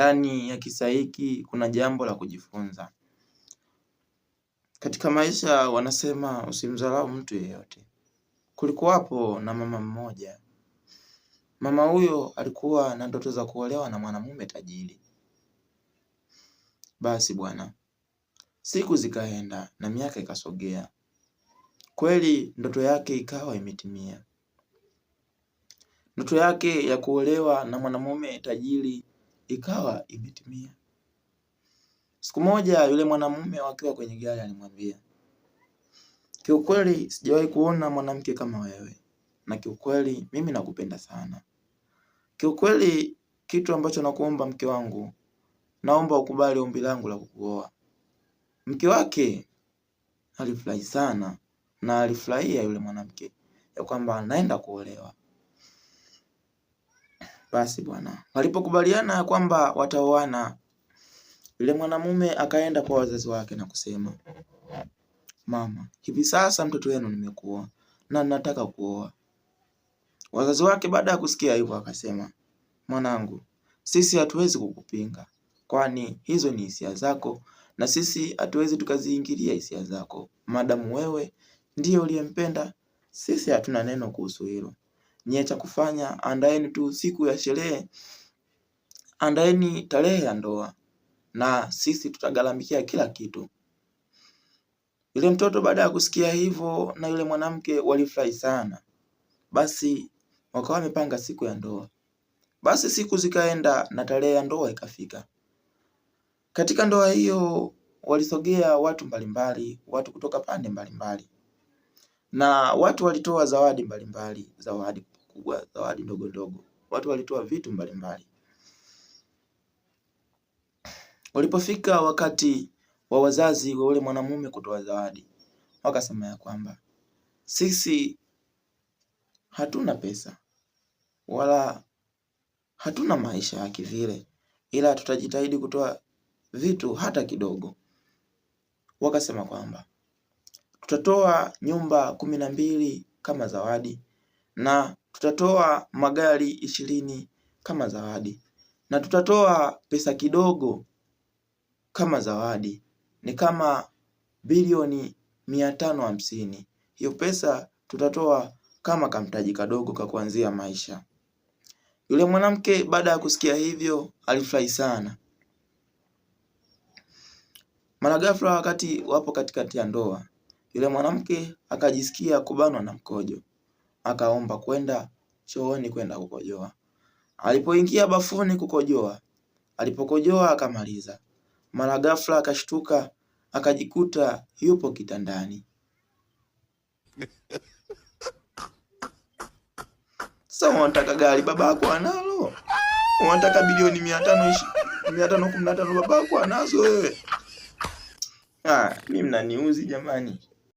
ndani ya kisa hiki kuna jambo la kujifunza. Katika maisha wanasema usimdharau mtu yeyote. Kulikuwapo na mama mmoja. Mama huyo alikuwa na ndoto za kuolewa na mwanamume tajiri. Basi bwana, siku zikaenda na miaka ikasogea. Kweli ndoto yake ikawa imetimia. Ndoto yake ya kuolewa na mwanamume tajiri ikawa imetimia. Siku moja yule mwanamume wakiwa kwenye gari alimwambia, kiukweli sijawahi kuona mwanamke kama wewe, na kiukweli mimi nakupenda sana. Kiukweli kitu ambacho nakuomba mke wangu, naomba ukubali ombi langu la kukuoa. Mke wake alifurahi sana na alifurahia yule mwanamke ya kwamba anaenda kuolewa. Basi bwana, walipokubaliana ya kwamba wataoana, yule mwanamume akaenda kwa wazazi wake na kusema, mama, hivi sasa mtoto wenu nimekuoa na nataka kuoa. Wazazi wake baada ya kusikia hivyo akasema, mwanangu, sisi hatuwezi kukupinga, kwani hizo ni hisia zako na sisi hatuwezi tukaziingilia hisia zako. Madamu wewe ndiye uliyempenda, sisi hatuna neno kuhusu hilo. Nyie cha kufanya, andaeni tu siku ya sherehe, andaeni tarehe ya ndoa na sisi tutagharamikia kila kitu. Yule mtoto baada ya kusikia hivyo na yule mwanamke walifurahi sana. Basi wakawa wamepanga siku ya ndoa. Basi siku zikaenda na tarehe ya ndoa ikafika. Katika ndoa hiyo walisogea watu mbalimbali, watu kutoka pande mbalimbali. Na watu walitoa zawadi mbalimbali, zawadi kubwa, zawadi ndogo ndogo. Watu walitoa vitu mbalimbali. Walipofika wakati wa wazazi wa yule mwanamume kutoa zawadi, wakasema ya kwamba sisi hatuna pesa wala hatuna maisha ya kivile, ila tutajitahidi kutoa vitu hata kidogo. Wakasema kwamba tutatoa nyumba 12 kama zawadi, na tutatoa magari 20 kama zawadi, na tutatoa pesa kidogo kama zawadi, ni kama bilioni 550. Hiyo pesa tutatoa kama kamtaji kadogo ka kuanzia maisha. Yule mwanamke baada ya kusikia hivyo alifurahi sana. Mara ghafla wakati wapo katikati ya ndoa, yule mwanamke akajisikia kubanwa na mkojo. Akaomba kwenda chooni kwenda kukojoa. Alipoingia bafuni kukojoa, alipokojoa akamaliza, mara ghafla akashtuka, akajikuta yupo kitandani. Sasa unataka gari babako analo? Unataka bilioni 515 babako anazo wewe? Mimi mnaniuzi jamani.